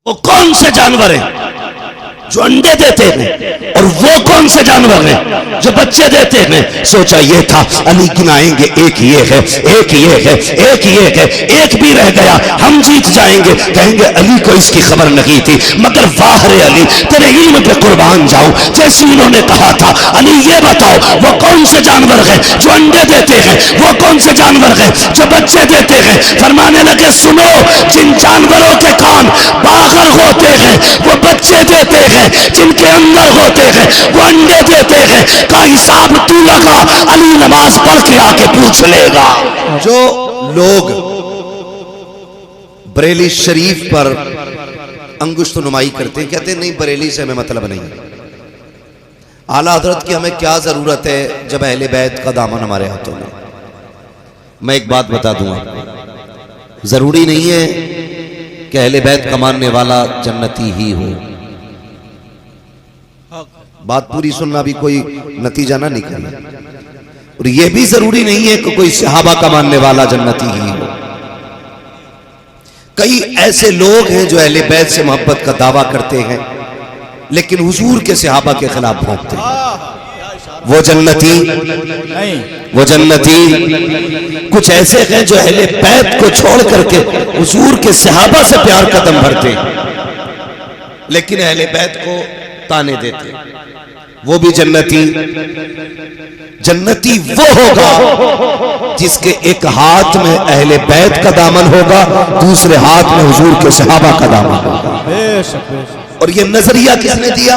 وہ کون سے جانور ہیں جو انڈے دیتے ہیں اور وہ کون سے جانور ہیں جو بچے دیتے ہیں؟ سوچا یہ تھا علی گنائیں گے ایک یہ ہے، ایک یہ ہے، ایک یہ ہے، ایک بھی رہ گیا ہم جیت جائیں گے، کہیں گے علی کو اس کی خبر نہیں تھی، مگر واہ رے علی تیرے علم پہ قربان جاؤں، جیسے انہوں نے کہا تھا علی یہ بتاؤ وہ کون سے جانور ہیں جو انڈے دیتے ہیں، وہ کون سے جانور ہیں جو بچے دیتے ہیں؟ فرمانے لگے سنو، جن جانوروں کے کان باغر ہوتے ہیں وہ بچے دیتے ہیں، جن کے اندر ہوتے ہیں وہ انڈے دیتے ہیں، کا حساب تو لگا، علی نماز پڑھ کے آ کے پوچھ لے گا۔ جو لوگ بریلی شریف پر انگشت نمائی کرتے ہیں، کہتے ہیں نہیں بریلی سے ہمیں مطلب نہیں، اعلیٰ حضرت کی ہمیں کیا ضرورت ہے جب اہل بیت کا دامن ہمارے ہاتھوں میں۔ میں ایک بات بتا دوں آپ، ضروری نہیں ہے کہ اہل بیت کا ماننے والا جنتی ہی ہو، بات پوری سننا بھی کوئی نتیجہ نہ نکلے، اور یہ بھی ضروری نہیں ہے کہ کوئی صحابہ کا ماننے والا جنتی ہی ہو۔ کئی ایسے لوگ ہیں جو اہل بیت سے محبت کا دعویٰ کرتے ہیں لیکن حضور کے صحابہ کے خلاف بھونکتے ہیں، وہ جنتی کچھ ایسے ہیں جو اہل بیت کو چھوڑ کر کے حضور کے صحابہ سے پیار کا دم بھرتے ہیں لیکن اہل بیت کو تانے دیتے ہیں، وہ بھی جنتی وہ ہوگا جس کے ایک ہاتھ میں اہل بیت کا دامن ہوگا، دوسرے ہاتھ میں حضور کے صحابہ کا دامن ہوگا۔ اور یہ نظریہ کس نے دیا؟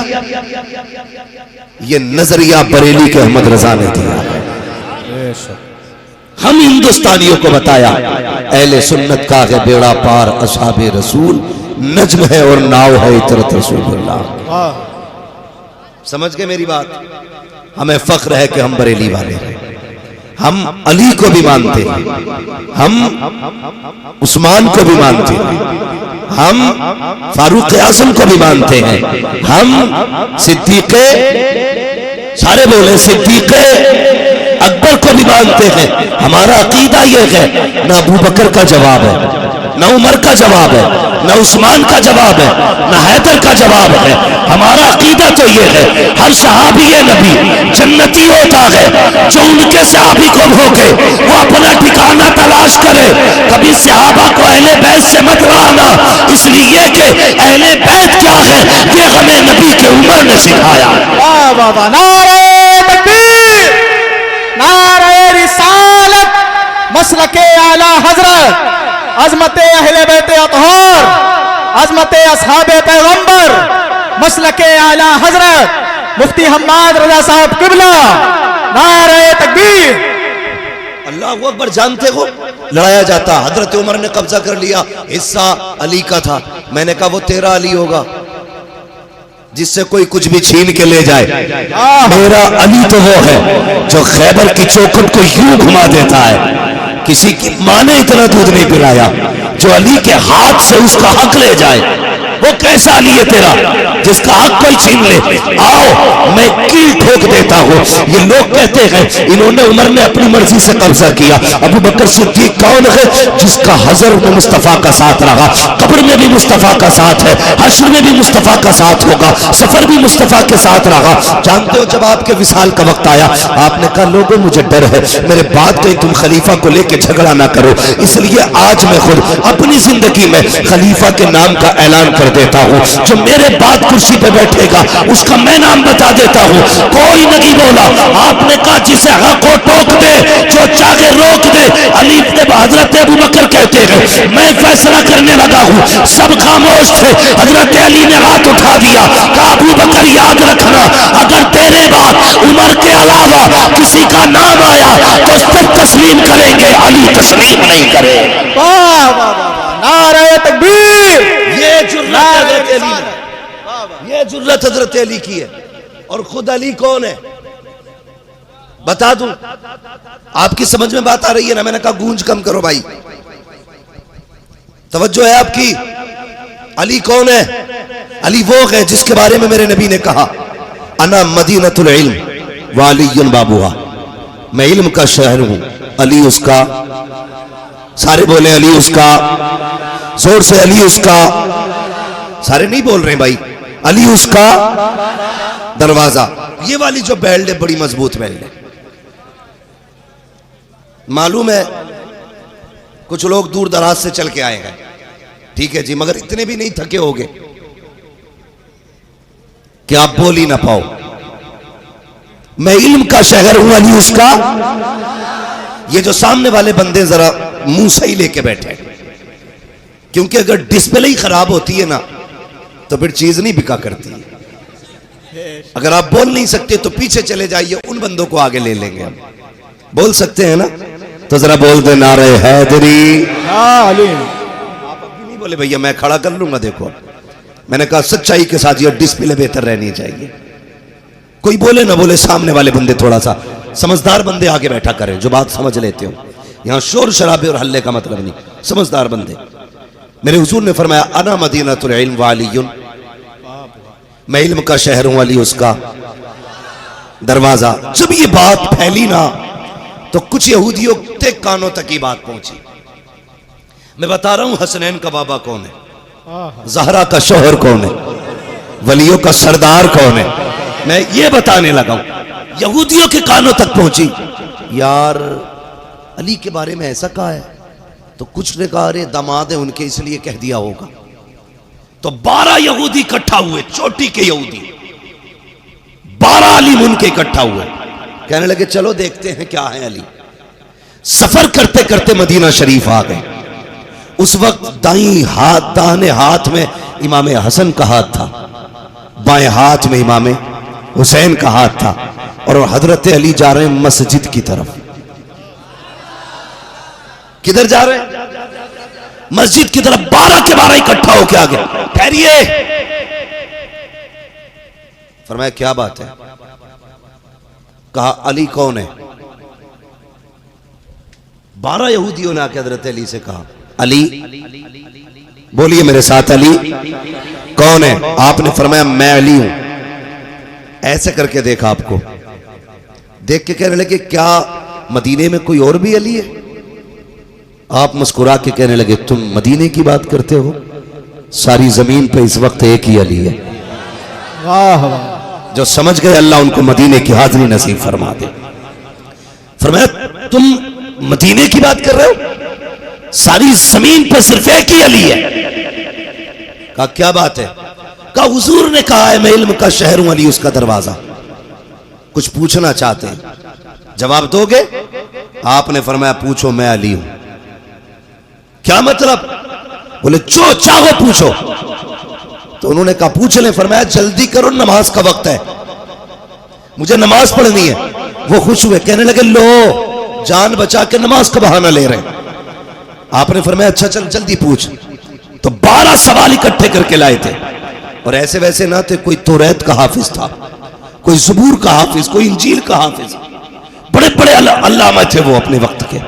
یہ نظریہ بریلی کے احمد رضا نے دیا۔ ہم ہندوستانیوں کو بتایا اہل سنت کا ہے بیڑا پار اصحاب رسول، نجم ہے اور ناؤ ہے اطرت رسول اللہ۔ سمجھ گئے میری بات؟ ہمیں فخر ہے کہ ہم بریلی والے ہیں، ہم علی کو بھی مانتے ہیں، ہم عثمان کو بھی مانتے ہیں، ہم فاروق اعظم کو بھی مانتے ہیں، ہم صدیق سارے بولے صدیق اکبر کو بھی مانتے ہیں۔ ہمارا عقیدہ یہ ہے نہ ابو بکر کا جواب ہے، نہ عمر کا جواب ہے، نہ عثمان کا جواب ہے، نہ حیدر کا جواب ہے۔ ہمارا عقیدہ تو یہ ہے ہر صحابی نبی جنتی ہوتا ہے، جو ان کے صحابی کو بھوکے وہ اپنا ٹھکانہ تلاش کرے، کبھی صحابہ کو اہل بیت سے مت لانا، اس لیے کہ اہل بیت کیا ہے یہ ہمیں نبی کے عمر نے سکھایا۔ نعرہ تکبیر، نعرہ رسالت، مسلک اعلیٰ حضرت، عظمت اہل بیت اطہار، عظمت اصحاب پیغمبر، مسلک اعلیٰ حضرت مفتی حماد رضا صاحب قبلہ، نعرہ تکبیر۔ اللہ اکبر۔ جانتے ہو لڑایا جاتا حضرت عمر نے قبضہ کر لیا، حصہ علی کا تھا، میں نے کہا وہ تیرا علی ہوگا جس سے کوئی کچھ بھی چھین کے لے جائے، میرا علی تو وہ ہے جو خیبر کی چوکھٹ کو یوں گھما دیتا ہے، کسی کی ماں نے اتنا دودھ نہیں پلایا، جو علی کے ہاتھ سے اس کا حق لے جائے، وہ کیسا علی ہے تیرا جس کا حق کوئی چھین لے؟ آؤ میں کیل ٹھوک دیتا ہوں۔ یہ لوگ کہتے ہیں انہوں نے عمر نے اپنی مرضی سے قبضہ کیا، ابو بکر صدیق کون ہے؟ جس کا حضر میں مصطفیٰ کا ساتھ رہا، قبر میں بھی مصطفیٰ کا ساتھ ہے، حشر میں بھی مصطفیٰ کا ساتھ ہوگا، سفر بھی مصطفیٰ کے ساتھ رہا۔ جانتے ہو جب آپ کے وصال کا وقت آیا آپ نے کہا لوگوں مجھے ڈر ہے میرے بعد کہیں تم خلیفہ کو لے کے جھگڑا نہ کرو، اس لیے آج میں خود اپنی زندگی میں خلیفہ کے نام کا اعلان کر دیتا ہوں، جو میرے بعد کرسی پہ بیٹھے گا اس کا میں نام بتا دیتا ہوں۔ کوئی نہیں بولا، آپ نے کہا جسے حق کو ٹوک دے جو چاہے روک دے، علی ابن حضرت ابو بکر کہتے ہیں میں فیصلہ کرنے لگا ہوں، سب خاموش تھے، حضرت علی نے ہاتھ اٹھا دیا، کہا ابو بکر یاد رکھنا اگر تیرے بعد عمر کے علاوہ کسی کا نام آیا تو سب تسلیم کریں گے، علی تسلیم نہیں کرے۔ واہ واہ واہ، نعرہ تکبیر۔ یہ جرت حضرت علی کی ہے، اور خود علی کون ہے بتا دوں؟ آپ کی سمجھ میں بات آ رہی ہے نا؟ میں نے کہا گونج کم کرو بھائی، توجہ ہے آپ کی؟ علی کون ہے؟ علی وہ ہے جس کے بارے میں میرے نبی نے کہا انا مدینۃ العلم وعلی بابوہا، میں علم کا شہر ہوں، علی اس کا، سارے بولے علی اس کا، زور سے علی اس کا، سارے نہیں بول رہے بھائی. علی اس کا دروازہ. یہ والی جو بیلٹ ہے بڑی مضبوط بیلٹ ہے. معلوم ہے کچھ لوگ دور دراز سے چل کے آئے ہیں, ٹھیک ہے جی, مگر اتنے بھی نہیں تھکے ہوگے کہ آپ بول ہی نہ پاؤ. میں علم کا شہر ہوں, علی اس کا. یہ جو سامنے والے بندے ذرا منہ صحیح لے کے بیٹھے, کیونکہ اگر ڈسپلے ہی خراب ہوتی ہے نا تو پھر چیز نہیں بکا کرتی. اگر آپ بول نہیں سکتے تو پیچھے چلے جائیے, ان بندوں کو آگے لے لیں گے. ہم بول سکتے ہیں نا تو ذرا بول دے نعرہ حیدری. ہاں علی. آپ ابھی نہیں بولے بھیا میں کھڑا کر لوں گا. دیکھو میں نے کہا سچائی کے ساتھ یہ ڈسپلے بہتر رہنی چاہیے. کوئی بولے نہ بولے, سامنے والے بندے تھوڑا سا سمجھدار بندے آگے بیٹھا کریں جو بات سمجھ لیتے ہو. یہاں شور شرابے اور ہلے کا مطلب نہیں, سمجھدار بندے. میرے حضور نے فرمایا انا مدینۃ العلم وعلی, میں علم کا شہر ہوں, علی اس کا دروازہ. جب یہ بات پھیلی نا تو کچھ یہودیوں کے کانوں تک یہ بات پہنچی. میں بتا رہا ہوں حسنین کا بابا کون ہے, زہرا کا شوہر کون ہے, ولیوں کا سردار کون ہے. میں یہ بتانے لگا ہوں, یہودیوں کے کانوں تک پہنچی. یار علی کے بارے میں ایسا کہا ہے, تو کچھ نے کہا ارے داماد ہیں ان کے اس لیے کہہ دیا ہوگا. تو 12 یہودی اکٹھا ہوئے, چوٹی کے یہودی 12 عالم ان کے اکٹھا ہوئے, کہنے لگے چلو دیکھتے ہیں کیا ہے علی. سفر کرتے کرتے مدینہ شریف آ گئے. اس وقت داہنے ہاتھ میں امام حسن کا ہاتھ تھا, بائیں ہاتھ میں امام حسین کا ہاتھ تھا, اور حضرت علی جا رہے ہیں مسجد کی طرف. کدھر جا رہے ہیں؟ مسجد کی طرف. 12 کے 12 اکٹھا ہو کے آگے. ٹھہریے, فرمایا کیا بات ہے؟ کہا علی کون ہے؟ 12 یہودیوں نے آ کے حضرت علی سے کہا علی, بولیے میرے ساتھ, علی کون ہے؟ آپ نے فرمایا میں علی ہوں. ایسے کر کے دیکھا آپ کو, دیکھ کے کہنے لگے کیا مدینے میں کوئی اور بھی علی ہے؟ آپ مسکرا کے کہنے لگے تم مدینے کی بات کرتے ہو, ساری زمین پہ اس وقت ایک ہی علی ہے. واہ واہ. جو سمجھ گئے اللہ ان کو مدینے کی حاضری نصیب فرما دے. فرمایا تم مدینے کی بات کر رہے ہو, ساری زمین پہ صرف ایک ہی علی ہے. کہا کیا بات ہے؟ کہا حضور نے کہا ہے میں علم کا شہر ہوں, علی اس کا دروازہ. کچھ پوچھنا چاہتے ہیں, جواب دو گے؟ آپ نے فرمایا پوچھو, میں علی ہوں. کیا مطلب؟ بولے جو چاہو پوچھو. تو انہوں نے کہا پوچھ لیں. فرمایا جلدی کرو, نماز کا وقت ہے, مجھے نماز پڑھنی ہے. وہ خوش ہوئے, کہنے لگے لو جان بچا کے نماز کا بہانہ لے رہے ہیں. آپ نے فرمایا اچھا چل جلدی پوچھ. تو 12 سوال اکٹھے کر کے لائے تھے, اور ایسے ویسے نہ تھے. کوئی توریت کا حافظ تھا, کوئی زبور کا حافظ, کوئی انجیل کا حافظ, بڑے بڑے علامہ تھے وہ اپنے وقت کے.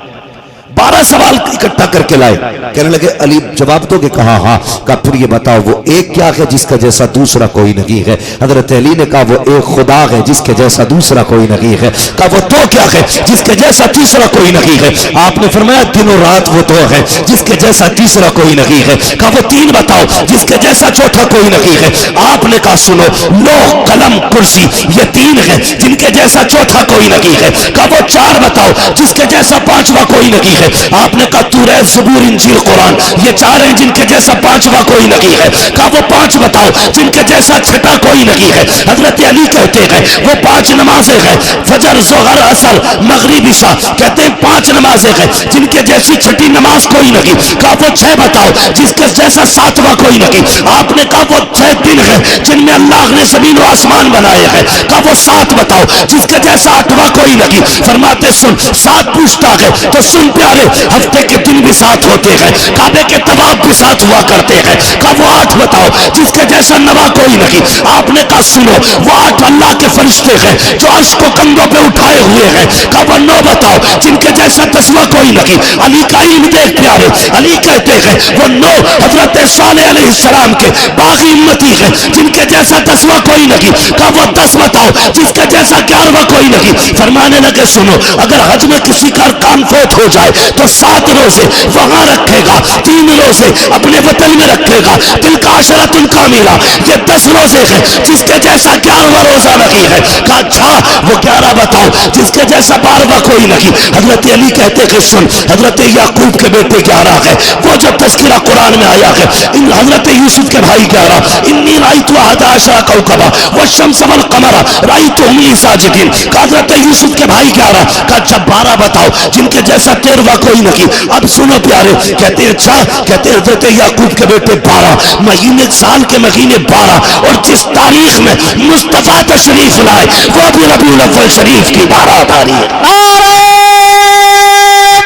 12 سوال اکٹھا کر کے لائے. کہنے لگے علی جواب دو گے؟ کہا ہاں. کہا پھر یہ بتاؤ وہ ایک کیا ہے جس کا جیسا دوسرا کوئی نہیں ہے؟ حضرت علی نے کہا وہ ایک خدا ہے جس کے جیسا دوسرا کوئی نہیں ہے. کہا وہ دو کیا ہے جس کے جیسا تیسرا کوئی نہیں ہے؟ آپ نے فرمایا دن و رات وہ دو ہے جس کے جیسا تیسرا کوئی نہیں ہے. کہا وہ 3 بتاؤ جس کے جیسا چوتھا کوئی نہیں ہے. آپ نے کہا سنو, لوح قلم کرسی یہ 3 ہیں جن کے جیسا چوتھا کوئی نہیں ہے. کہا وہ 4 بتاؤ جس کے جیسا 5واں کوئی نہیں ہے. آپ نے کہا توریت زبور انجیل قرآن یہ 4 ہیں جن کے جیسا 5واں کوئی نہیں ہے. کہا وہ 5 بتاؤ جن کے جیسا 6واں کوئی نہیں ہے. حضرت علی کہتے ہیں وہ 5 نمازیں ہیں, فجر ظہر عصر مغرب عشاء, کہتے ہیں 5 نمازیں ہیں جن کے جیسی 6ٹھی نماز کوئی نہیں. کہا وہ 6 بتاؤ جس کے جیسا 7واں کوئی نہیں. آپ نے کہا وہ 6 دن ہیں جن میں اللہ نے زمین و آسمان بنائے ہیں. کہا وہ 7 بتاؤ جس کے جیسا 8واں کوئی نہیں. فرماتے سن 7 پوچھتا ہے تو سن پیارے, ہفتے کے دن بھی ساتھ ہوتے ہیں, کعبے کے طواف بھی ساتھ ہوا کرتے ہیں. کہا وہ 8 بتاؤ جس کے جیسا نوا کوئی نہیں. آپ نے کہا سنو وہ 8 اللہ کے فرشتے ہیں جو عرش کو کندھوں پہ اٹھائے ہوئے ہیں. کہا وہ 9 بتاؤ جن کے جیسا تسمہ کوئی نہیں. علی کا علم دیکھ پیارے, علی کہتے ہیں وہ 9 حضرت صالح علیہ السلام کے باغی امتی ہیں جن کے جیسا 10واں کوئی نہیں. کہا وہ 10 بتاؤ جس کے جیسا 11واں کوئی نہیں. فرمانے لگے سنو اگر حج میں کسی کا ارکان فوت ہو جائے تو 7 روزے وہاں رکھے گا, 3 روزے اپنے وطن میں رکھے گا. تلک عشرۃ کاملہ, یہ 10 روزے ہیں جس کے جیسا 11واں روزہ نہیں ہے. کہا اچھا وہ 11 بتاؤ جس کے جیسا 12واں کوئی نہیں. حضرت علی کہتے کہ سن حضرت یعقوب کے بیٹے 11 ہے, وہ جو تذکرہ قرآن میں آیا ہے. ان حضرت یوسف کے بھائی 11, انی رأیت 11 کوکبا والشمس والقمر رأیتهم لی ساجدین. حضرت یوسف کے بھائی 11. کہا اچھا 12 بتاؤ جن کے جیسا 13واں کوئی نہیں. اب سنو پیارے, کہتے اچھا کہتے حضرت یعقوب کے بیٹے 12 مہینے, سال کے مہینے 12, اور جس تاریخ میں مصطفیٰ تشریف لائے وہ بھی ربیع الاول شریف کی 12 تاریخ. نعرہ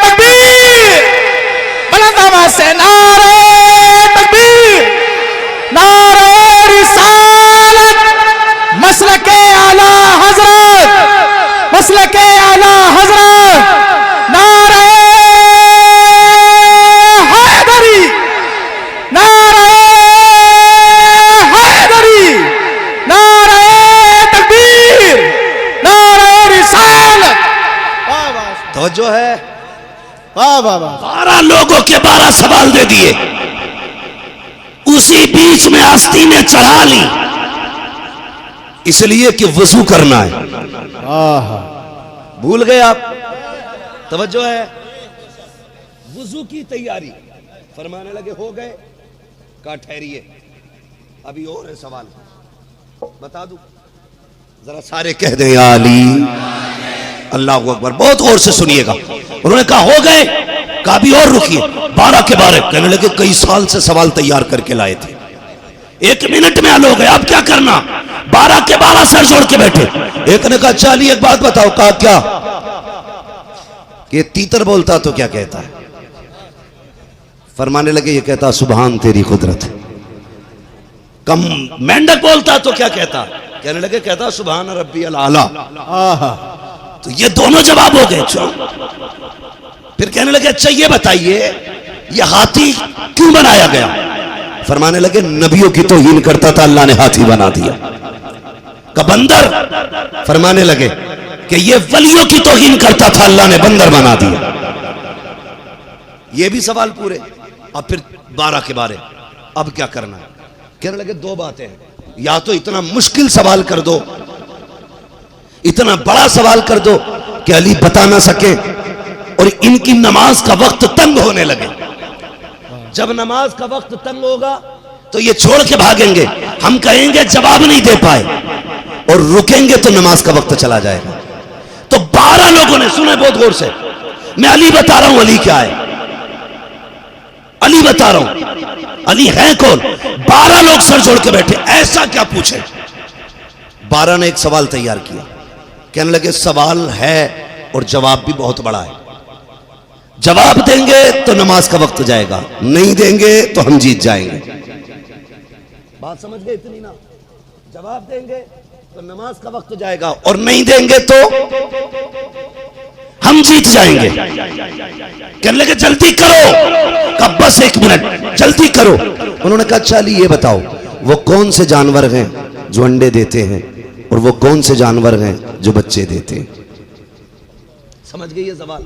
تکبیر, بلند آواز سے نعرہ تکبیر, نعرہ رسالت, مسلک اعلی حضرت, مسلک اعلی حضرت, نعرہ حیدری, نعرہ حیدری, نعرہ تکبیر, نعرہ رسالت. توجہ ہے. واہ واہ واہ. 12 لوگوں کے 12 سوال دے دیے, اسی بیچ میں آستینیں چڑھا لی, اس لیے کہ وضو کرنا ہے. بھول گئے آپ. توجہ ہے. وضو کی تیاری فرمانے لگے ہو گئے. کہا ٹھہریے ابھی اور ہے سوال, بتا دوں ذرا سارے کہہ دیں یا علی. اللہ اکبر, بہت غور سے سنیے گا. انہوں نے کہا ہو گئے. کہا بھی اور رکیے. 12 کے بارے کہنے لگے کئی سال سے سوال تیار کر کے لائے تھے, 1 منٹ میں حل ہو گئے, اب کیا کرنا. 12 کے 12 سر جوڑ کے بیٹھے. ایک نے کہا اچھا علی ایک بات بتاؤ. کہا کیا. کہ تیتر بولتا تو کیا کہتا ہے. فرمانے لگے یہ کہتا سبحان تیری قدرت. کم مینڈک بولتا تو کیا کہتا. کہنے لگے کہتا سبحان ربی الاعلی. تو یہ دونوں جواب ہو گئے. پھر کہنے لگے اچھا یہ بتائیے یہ ہاتھی کیوں بنایا گیا. فرمانے لگے نبیوں کی توہین کرتا تھا اللہ نے ہاتھی بنا دیا. کہ بندر. فرمانے لگے کہ یہ ولیوں کی توہین کرتا تھا اللہ نے بندر بنا دیا. یہ بھی سوال پورے. اب پھر 12 کے بارے اب کیا کرنا ہے. کہنے لگے 2 باتیں ہیں, یا تو اتنا مشکل سوال کر دو, اتنا بڑا سوال کر دو کہ علی بتا نہ سکے, اور ان کی نماز کا وقت تنگ ہونے لگے. جب نماز کا وقت تنگ ہوگا تو یہ چھوڑ کے بھاگیں گے, ہم کہیں گے جواب نہیں دے پائے, اور رکیں گے تو نماز کا وقت چلا جائے گا. تو 12 لوگوں نے سنے بہت غور سے. میں علی بتا رہا ہوں علی کیا ہے, علی بتا رہا ہوں علی ہے کون. 12 لوگ سر جوڑ کے بیٹھے, ایسا کیا پوچھے. 12 نے ایک سوال تیار کیا. کہنے لگے سوال ہے اور جواب بھی بہت بڑا ہے. جواب دیں گے تو نماز کا وقت جائے گا, نہیں دیں گے تو ہم جیت جائیں گے. بات سمجھ گئے اتنی نا. جواب دیں گے تو نماز کا وقت جائے گا, اور نہیں دیں گے تو ہم جیت جائیں گے. کہنے لگے جلدی کرو. کہا بس 1 منٹ جلدی کرو. انہوں نے کہا اچھا علی یہ بتاؤ وہ کون سے جانور ہیں جو انڈے دیتے ہیں, اور وہ کون سے جانور ہیں جو بچے دیتے ہیں. سمجھ گئی یہ سوال.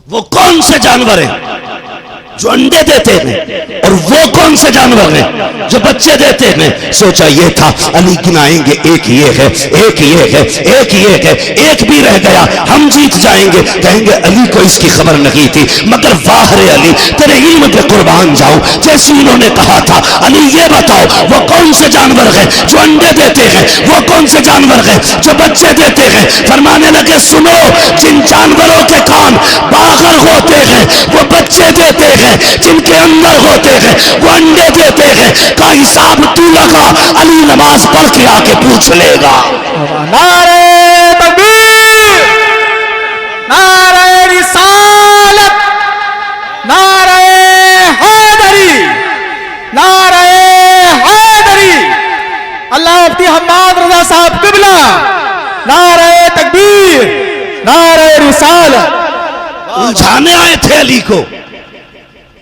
وہ کون سے جانور ہیں جو انڈے دیتے ہیں, اور وہ کون سے جانور ہیں جو بچے دیتے ہیں. سوچا یہ تھا علی گنائیں گے, ایک یہ ہے, ایک یہ ہے, ایک یہ ہے, ایک بھی رہ گیا, ہم جیت جائیں گے. کہیں گے علی کو اس کی خبر نہیں تھی, مگر واہ رے علی تیرے علم پہ قربان جاؤں. جیسے انہوں نے کہا تھا علی یہ بتاؤ وہ کون سے جانور ہیں جو انڈے دیتے ہیں, وہ کون سے جانور ہیں جو بچے دیتے ہیں. فرمانے لگے سنو جن جانوروں کے کان باہر ہوتے ہیں وہ بچے دیتے ہیں, جن کے اندر ہوتے ہیں وہ انڈے دیتے ہیں. کا حساب تو لگا, علی نماز پڑھ کے آ کے پوچھ لے گا. نعرہ تکبیر, نعرہ رسالت, نعرہ حیدری, نعرہ حیدری. اللہ مفتی حماد رضا صاحب قبلہ، نعرہ تکبیر، نعرہ رسالت۔ الجھانے آئے تھے علی کو،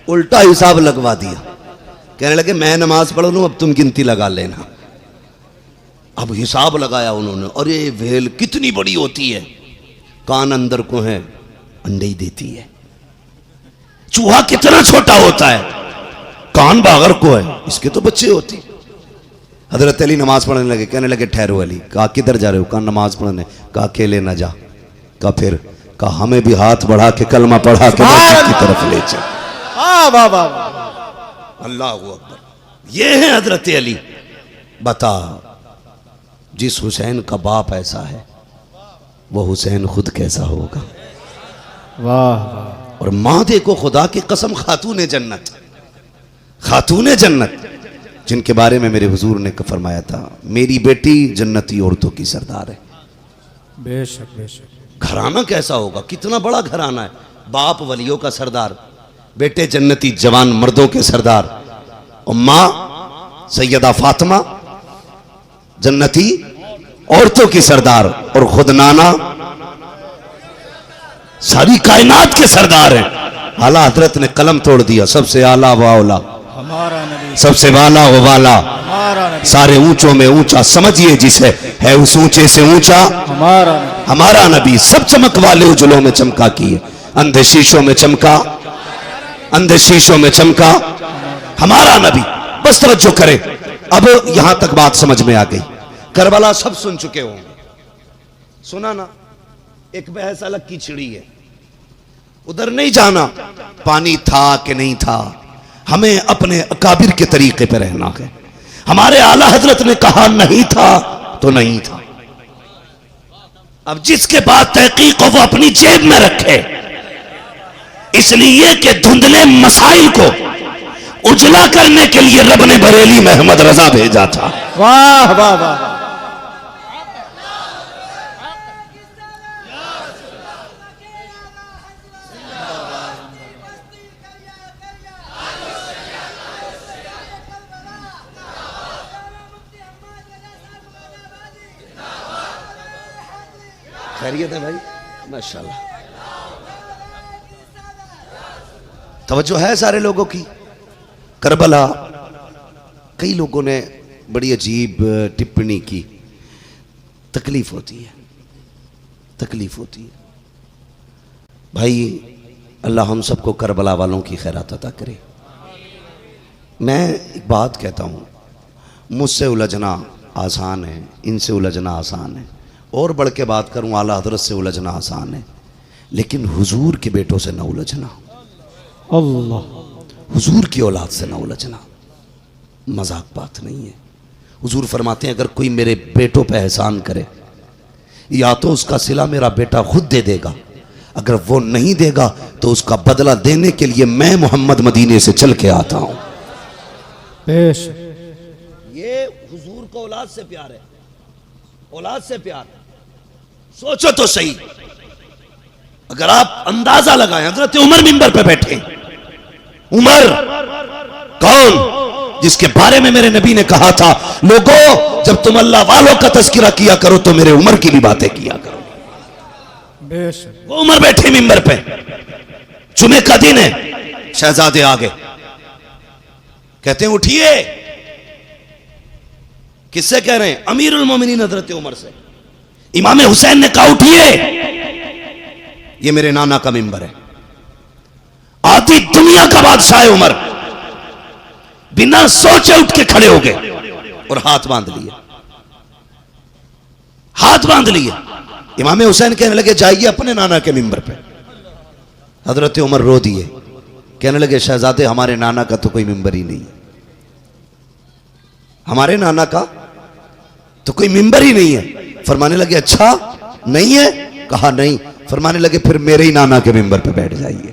الٹا حساب لگوا دیا، کہنے لگے میں نماز پڑھ لوں، اب تم گنتی لگا لینا۔ اب حساب لگایا انہوں نے، اور یہ ویل کتنی بڑی ہوتی ہے، کان اندر کو ہے، انڈے ہی دیتی ہے۔ چوہا کتنا چھوٹا ہوتا ہے، کان باغر کو ہے، اس کے تو بچے ہوتی۔ حضرت علی نماز پڑھنے لگے، کہنے لگے ٹھہرو علی۔ کہا کدھر جا رہے ہو؟ کہا نماز پڑھنے۔ کہا اکیلے نہ جا۔ کہا پھر؟ کہا ہمیں بھی ہاتھ بڑھا کے کلمہ پڑھا کے مسجد کی طرف لے چل۔ واہ واہ واہ، اللہ اکبر۔ یہ ہے حضرت علی۔ بتا، جس حسین کا باپ ایسا ہے وہ حسین خود کیسا ہوگا؟ واہ واہ، اور ماں دیکھو، خدا کی قسم، خاتون جنت، خاتون جنت، جن کے بارے میں میرے حضور نے فرمایا تھا میری بیٹی جنتی عورتوں کی سردار ہے۔ بے شک بے شک۔ گھرانہ کیسا ہوگا؟ کتنا بڑا گھرانہ ہے، باپ ولیوں کا سردار، بیٹے جنتی جوان مردوں کے سردار، اور ماں سیدہ فاطمہ جنتی عورتوں کی سردار، اور خود نانا ساری کائنات کے سردار ہیں۔ اعلیٰ حضرت نے قلم توڑ دیا، سب سے اعلیٰ و اولا، ہمارا نبی، سب سے والا و والا، ہمارا نبی، سارے اونچوں میں اونچا، سمجھئے جسے ہے اس اونچے سے اونچا ہمارا نبی، ہمارا نبی۔ سب چمک والے اجلوں میں چمکا کیے، اندھے شیشوں میں چمکا، اندھے شیشوں میں چمکا ہمارا نبی۔ بس توجہ کریں، اب یہاں تک بات سمجھ میں آ گئی۔ کربلا سب سن چکے ہوں گے، سنا نا؟ ایک بحث الگ کی چھڑی ہے، ادھر نہیں جانا پانی تھا کہ نہیں تھا، ہمیں اپنے اکابر کے طریقے پہ رہنا ہے۔ ہمارے اعلیٰ حضرت نے کہا نہیں تھا تو نہیں تھا، اب جس کے بعد تحقیق ہو وہ اپنی جیب میں رکھے، اس لیے کہ دھندلے مسائل کو اجلا کرنے کے لیے رب نے بریلی محمد رضا بھیجا تھا۔ واہ واہ واہ، خیریت ہے بھائی؟ ماشاءاللہ، توجہ ہے سارے لوگوں کی۔ کربلا، کئی لوگوں نے بڑی عجیب ٹپنی کی، تکلیف ہوتی ہے، تکلیف ہوتی ہے بھائی۔ اللہ ہم سب کو کربلا والوں کی خیرات عطا کرے۔ میں ایک بات کہتا ہوں، مجھ سے الجھنا آسان ہے، ان سے الجھنا آسان ہے، اور بڑھ کے بات کروں اعلیٰ حضرت سے الجھنا آسان ہے، لیکن حضور کے بیٹوں سے نہ الجھنا، اللہ، حضور کی اولاد سے نہ الجھنا مذاق بات نہیں ہے۔ حضور فرماتے ہیں اگر کوئی میرے بیٹوں پہ احسان کرے، یا تو اس کا صلہ میرا بیٹا خود دے دے گا، اگر وہ نہیں دے گا تو اس کا بدلہ دینے کے لیے میں محمد مدینے سے چل کے آتا ہوں۔ بے شک، یہ حضور کو اولاد سے پیار ہے، اولاد سے پیار۔ سوچو تو صحیح، اگر آپ اندازہ لگائیں، حضرت عمر منبر پہ بیٹھے، عمر کون؟ جس کے بارے میں میرے نبی نے کہا تھا لوگوں جب تم اللہ والوں کا تذکرہ کیا کرو تو میرے عمر کی بھی باتیں کیا کرو۔ بے شک، وہ عمر بیٹھے منبر پہ، جمعے کا دن ہے، شہزادے آگے کہتے ہیں اٹھیے، کس سے کہہ رہے ہیں؟ امیر المومنین حضرت عمر سے۔ امام حسین نے کہا اٹھیے، یہ میرے نانا کا منبر ہے، آدھی دنیا کا بادشاہ ہے عمر، بنا سوچے اٹھ کے کھڑے ہو گئے اور ہاتھ باندھ لیے، ہاتھ باندھ لیے۔ امام حسین کہنے لگے جائیے اپنے نانا کے منبر پہ۔ حضرت عمر رو دیے، کہنے لگے شہزادے ہمارے نانا کا تو کوئی منبر ہی نہیں، ہمارے نانا کا تو کوئی منبر ہی نہیں ہے۔ فرمانے لگے اچھا نہیں ہے؟ کہا نہیں۔ فرمانے لگے پھر میرے ہی نانا کے منبر پہ بیٹھ جائیے۔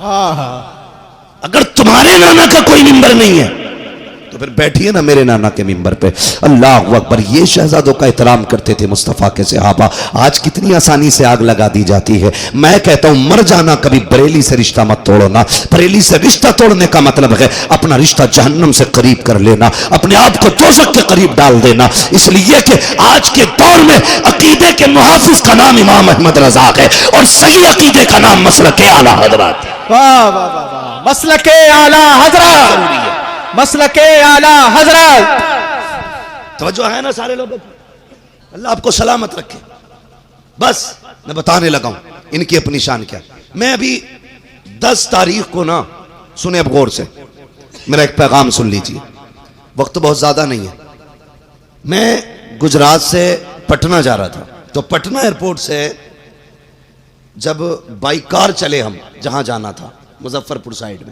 ہاں ہاں، اگر تمہارے نانا کا کوئی منبر نہیں ہے تو پھر بیٹھیے نا میرے نانا کے منبر پہ. اللہ اکبر. یہ شہزادوں کا احترام کرتے تھے مصطفیٰ کے صحابہ. آج کتنی آسانی سے آگ لگا دی جاتی ہے. میں کہتا ہوں مر جانا کبھی بریلی سے رشتہ مت توڑنا. بریلی سے رشتہ توڑنے کا مطلب ہے اپنا رشتہ جہنم سے قریب کر لینا, اپنے آپ کو دوزخ کے قریب ڈال دینا. اس لیے کہ آج کے دور میں عقیدے کے محافظ کا نام امام احمد رضا ہے اور صحیح عقیدے کا نام مسلک اعلیٰ حضرات. واہ واہ واہ, مسلک اعلیٰ حضرت, مسلک اعلیٰ حضرت. توجہ ہے نا سارے لوگوں کی؟ اللہ آپ کو سلامت رکھے. بس میں بتانے لگا ہوں ان کی اپنی شان کیا. میں ابھی 10 تاریخ کو نا, سنیں اب غور سے, میرا ایک پیغام سن لیجیے, وقت بہت زیادہ نہیں ہے. میں گجرات سے پٹنہ جا رہا تھا, تو پٹنہ ایئرپورٹ سے جب بائی کار چلے ہم جہاں جانا تھا مظفر پور سائیڈ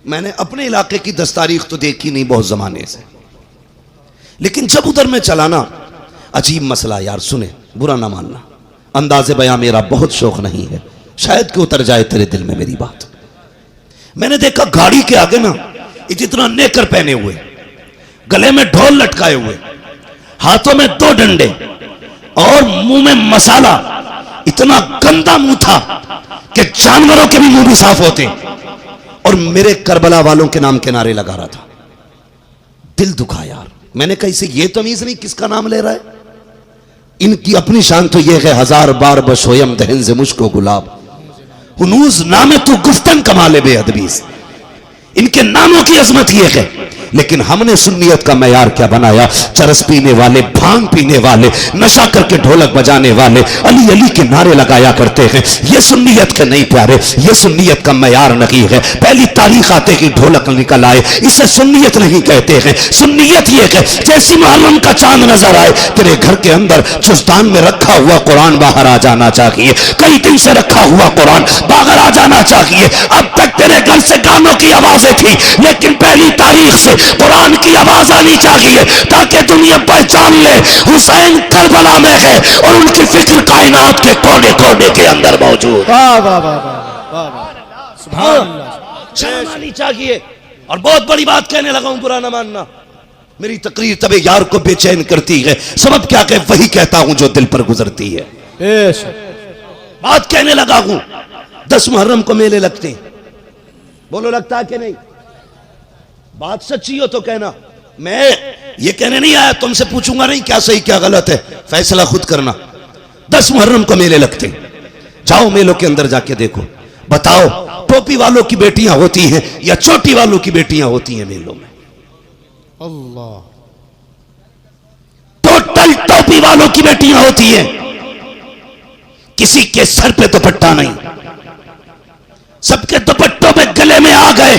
میں نے اپنے علاقے کی 10 تاریخ تو دیکھی نہیں بہت زمانے سے, لیکن جب ادھر میں چلا نا, عجیب مسئلہ یار. سنیں, برا نہ ماننا, انداز بیان میرا بہت شوق نہیں ہے, شاید کہ اتر جائے تیرے دل میں میری بات. میں نے دیکھا گاڑی کے آگے نا اتنا نیکر پہنے ہوئے, گلے میں ڈھول لٹکائے ہوئے, ہاتھوں میں 2 ڈنڈے اور منہ میں مسالہ. اتنا گندا منہ تھا کہ جانوروں کے بھی منہ بھی صاف ہوتے, اور میرے کربلا والوں کے نام کے نعرے لگا رہا تھا. دل دکھا یار. میں نے کہا اسے یہ تمیز نہیں کس کا نام لے رہا ہے. ان کی اپنی شان تو یہ ہے, 1000 بار بشویم دہن سے مشک و گلاب, ہنوز نام تو گفتن کمال بے ادبی. ان کے ناموں کی عظمت یہ ہے, لیکن ہم نے سنیت کا معیار کیا بنایا. چرس پینے والے, بھانگ پینے والے, نشہ کر کے ڈھولک بجانے والے علی علی کے نعرے لگایا کرتے ہیں. یہ سنیت کے نہیں پیارے, یہ سنیت کا معیار نہیں ہے. پہلی تاریخ آتے ہی ڈھولک نکل آئے, اسے سنیت نہیں کہتے ہیں. سنیت یہ ہے جیسی محرم کا چاند نظر آئے تیرے گھر کے اندر چستان میں رکھا ہوا قرآن باہر آ جانا چاہیے. کئی دن سے رکھا ہوا قرآن باہر آ جانا چاہیے. اب تک تیرے گھر سے گانوں کی آوازیں تھی, لیکن پہلی تاریخ سے قرآن کی آواز آنی چاہیے تاکہ دنیا پہچان لے حسین کربلا میں ہے اور ان کی فکر کائنات کے کونے کونے کے اندر موجود. واہ واہ واہ واہ واہ, سبحان اللہ. شرم آنی چاہیے. اور بہت بڑی بات کہنے لگا ہوں, برا نہ ماننا. میری تقریر تب یار کو بے چین کرتی ہے, سبب کیا کہ وہی کہتا ہوں جو دل پر گزرتی ہے. بے شک. بات کہنے لگا ہوں, 10 محرم کو میلے لگتے ہیں. بولو لگتا ہے کہ نہیں؟ بات سچی ہو تو کہنا. میں یہ کہنے نہیں آیا, تم سے پوچھوں گا نہیں کیا صحیح کیا غلط ہے, فیصلہ خود کرنا. 10 محرم کو میلے لگتے ہیں, جاؤ میلوں کے اندر جا کے دیکھو, بتاؤ ٹوپی والوں کی بیٹیاں ہوتی ہیں یا چوٹی والوں کی بیٹیاں ہوتی ہیں میلوں میں؟ اللہ. ٹوٹل ٹوپی والوں کی بیٹیاں ہوتی ہیں. کسی کے سر پہ دوپٹہ نہیں, سب کے دوپٹوں پہ گلے میں آ گئے.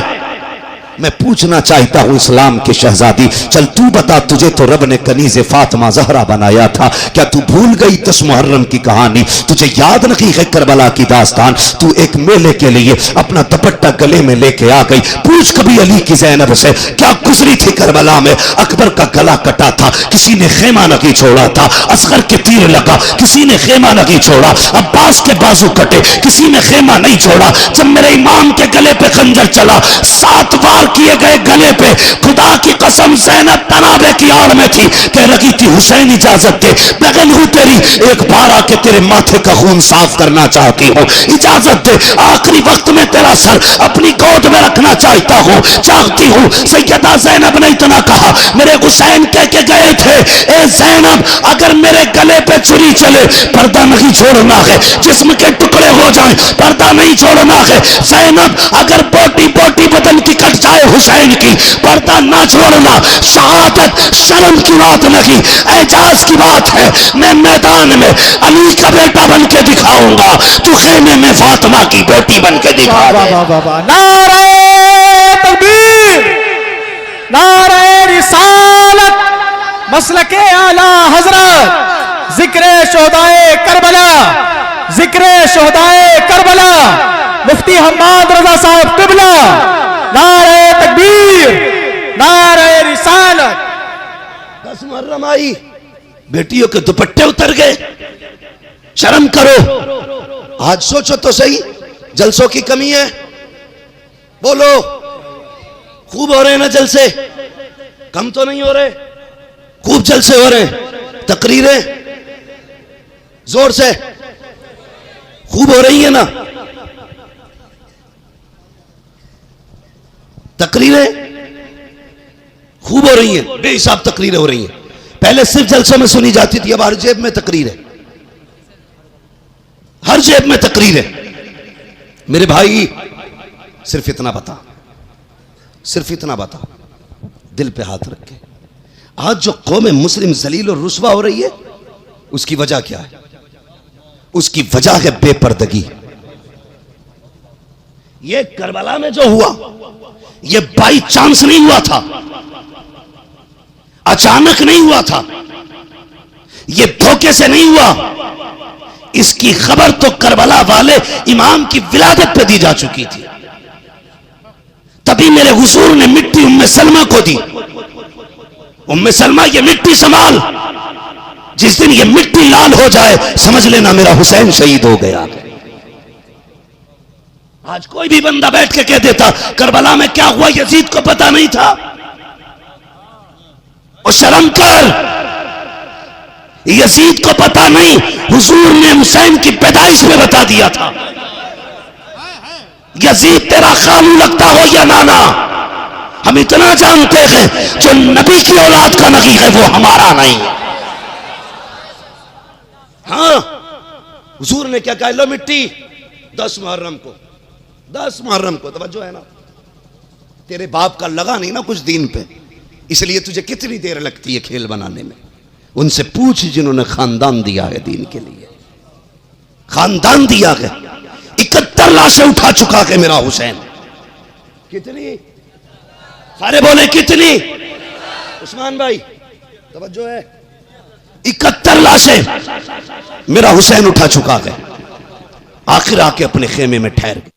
میں پوچھنا چاہتا ہوں اسلام کے شہزادی, چل تو بتا, تجھے تو رب نے کنیز فاطمہ زہرا بنایا تھا, کیا تو بھول گئی 10 محرم کی کہانی؟ تجھے یاد نہیں ہے کربلا کی داستان؟ تو ایک میلے کے لیے اپنا دوپٹہ گلے میں لے کے آ گئی. پوچھ کبھی علی کی زینب سے کیا گزری تھی کربلا میں. اکبر کا گلا کٹا تھا, کسی نے خیمہ نہیں چھوڑا تھا. اصغر کے تیر لگا, کسی نے خیمہ نہیں چھوڑا. عباس کے بازو کٹے, کسی نے خیمہ نہیں چھوڑا. جب میرے امام کے گلے پہ خنجر چلا, 7 بار کیے گئے گلے پہ, خدا کی قسم زینب تنابے کی آڑ میں تھی, کہہ رہی تھی حسین اجازت دے, بغل ہوں تیری, ایک بار آ کے تیرے ماتھے کا خون صاف کرنا چاہتی ہوں, اجازت دے, آخری وقت میں تیرا سر اپنی گود میں رکھنا چاہتا ہوں, چاہتی ہوں. سیدہ زینب نے اتنا کہا, میرے حسین کہہ کے گئے تھے, اے زینب اگر میرے گلے پہ چھری چلے پردہ نہیں چھوڑنا ہے, جسم کے ٹکڑے ہو جائیں پردہ نہیں چھوڑنا ہے. زینب اگر بوٹی بوٹی بدن کی کٹ جائے حسین کی, پردہ نہ چھوڑنا. شہادت شرم کی بات نہیں, اعجاز کی بات ہے. میں میدان میں علی کا بیٹا بن کے دکھاؤں گا, تو خیمے میں فاطمہ کی بیٹی بن کے دکھا دے. نعرہ تکبیر, نعرہ رسالت, مسلک اعلیٰ حضرت, ذکر شہدائے کربلا, ذکر شہدائے کربلا, مفتی حماد رضا صاحب قبلہ. نعرہ تکبیر, نعرہ رسالت. 10 محرم آئی, بیٹیوں کے دوپٹے اتر گئے. شرم کرو. آج سوچو تو صحیح, جلسوں کی کمی ہے؟ بولو, خوب ہو رہے ہیں نا جلسے؟ کم تو نہیں ہو رہے؟ خوب جلسے ہو رہے ہیں، تقریریں زور سے خوب ہو رہی ہیں نا؟ تقریریں خوب ہو رہی ہیں، بے حساب تقریریں ہو رہی ہیں۔ پہلے صرف جلسوں میں سنی جاتی تھی، اب ہر جیب میں تقریر ہے، ہر جیب میں تقریر ہے۔ میرے بھائی صرف اتنا بتا، صرف اتنا بتا، دل پہ ہاتھ رکھ کے، آج جو قوم مسلم ذلیل اور رسوا ہو رہی ہے اس کی وجہ کیا ہے؟ اس کی وجہ ہے بے پردگی۔ یہ کربلا میں جو ہوا یہ بائی چانس نہیں ہوا تھا، اچانک نہیں ہوا تھا، یہ دھوکے سے نہیں ہوا۔ اس کی خبر تو کربلا والے امام کی ولادت پہ دی جا چکی تھی، تبھی میرے حضور نے مٹی ام سلمہ کو دی۔ ام سلمہ یہ مٹی سنبھال، جس دن یہ مٹی لال ہو جائے سمجھ لینا میرا حسین شہید ہو گیا۔ آج کوئی بھی بندہ بیٹھ کے کہہ دیتا کربلا میں کیا ہوا یزید کو پتا نہیں تھا، اور شرم کر، یزید کو پتا نہیں، حضور نے حسین کی پیدائش میں بتا دیا تھا۔ یزید تیرا خالو لگتا ہو یا نانا، ہم اتنا جانتے ہیں جو نبی کی اولاد کا نہیں ہے وہ ہمارا نہیں۔ ہاں حضور نے کیا کہا؟ لو مٹی 10 محرم کو، 10 محرم کو، توجہ ہے نا؟ تیرے باپ کا لگا نہیں نا کچھ دین پہ، اس لیے تجھے کتنی دیر لگتی ہے کھیل بنانے میں۔ ان سے پوچھ جنہوں نے خاندان دیا ہے دین کے لیے، خاندان دیا ہے۔ 71 لاشیں اٹھا چکا ہے میرا حسین۔ کتنی؟ سارے بولے کتنی؟ عثمان بھائی توجہ ہے، 71 لاشیں میرا حسین اٹھا چکا ہے۔ آخر آ کے اپنے خیمے میں ٹھہر گئے۔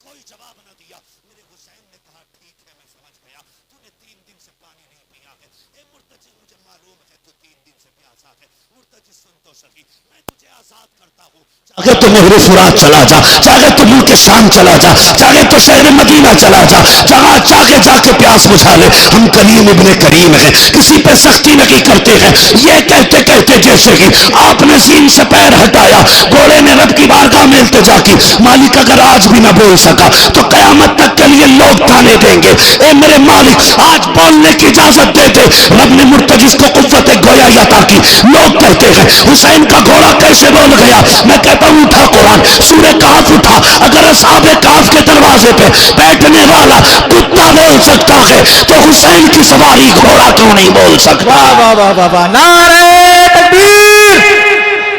کوئی جواب نہ دیا۔ میرے حسین نے کہا ٹھیک ہے میں سمجھ گیا، تو نے 3 دن سے پانی نہیں پیا ہے۔ اے مرتجی مجھے معلوم ہے تو 3 دن سے پیاسا ہے۔ مرتجی سن تو سکی، میں تجھے آزاد کرتا ہوں، چاہے تو نہر فرات چلا جا، چاہے تو ملک شام چلا جا، چاہے تو شہر مدینہ چلا جا، جہاں چاہے جا کے پیاس بجھا لے، ہم کریم ابن کریم ہیں، کسی پہ سختی نہیں کرتے ہیں۔ یہ کہتے کہتے جیسے کہ آپ نے سین زمین سے پیر ہٹایا, گھوڑے نے رب کی بارگاہ میں التجا کی, مالک اگر آج بھی نہ بول سکا تو قیامت تک کے لیے لوگ تانے دیں گے, اے میرے مالک آج بولنے کی اجازت دے دے. رب نے مرتجز کو قوت گویائی عطا کی. لوگ کہتے ہیں حسین کا گھوڑا کیسے بول گیا؟ میں کہتا ہوں اٹھا قرآن, سورہ کہف اٹھا. اگر اصحاب کہف کے دروازے پہ بیٹھنے والا کتا بول سکتا ہے تو حسین کی سواری گھوڑا کیوں نہیں بول سکتا؟ واہ واہ واہ واہ, نعرہ تکبیر,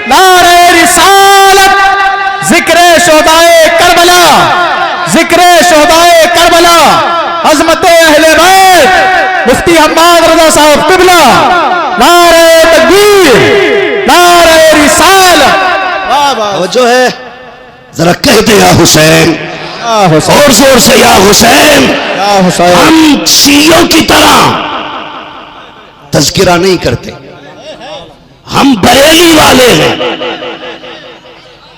نعرہ رسالت, ذکر شہدائے کربلا, ذکر شہدائے کربلا, عظمت اہل بیت, مفتی حماد رضا صاحب قبلہ, نعرہ تکبیر, نعرہ رسالت. واہ واہ, وہ جو ہے ذرا کہہ دے یا حسین, یا حسین, اور زور سے یا حسین. یا حسین. ہم شیعوں کی طرح تذکرہ نہیں کرتے. ہم بریلی والے ہیں,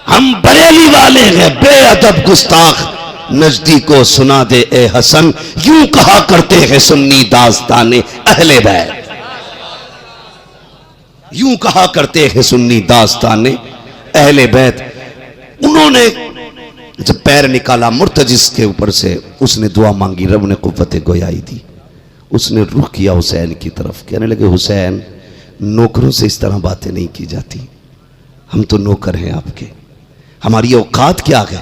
ہم بریلی والے ہیں. بے ادب گستاخ نجدی کو سنا دے اے حسن, یوں کہا کرتے ہیں سنی داستان اہل بیت, یوں کہا کرتے ہیں سنی داستان اہل بیت. انہوں نے جب پیر نکالا مرتجز کے اوپر سے, اس نے دعا مانگی, رب نے قوت گویائی دی. اس نے رخ کیا حسین کی طرف, کہنے لگے حسین نوکروں سے اس طرح باتیں نہیں کی جاتی, ہم تو نوکر ہیں آپ کے, ہماری اوقات کیا ہے,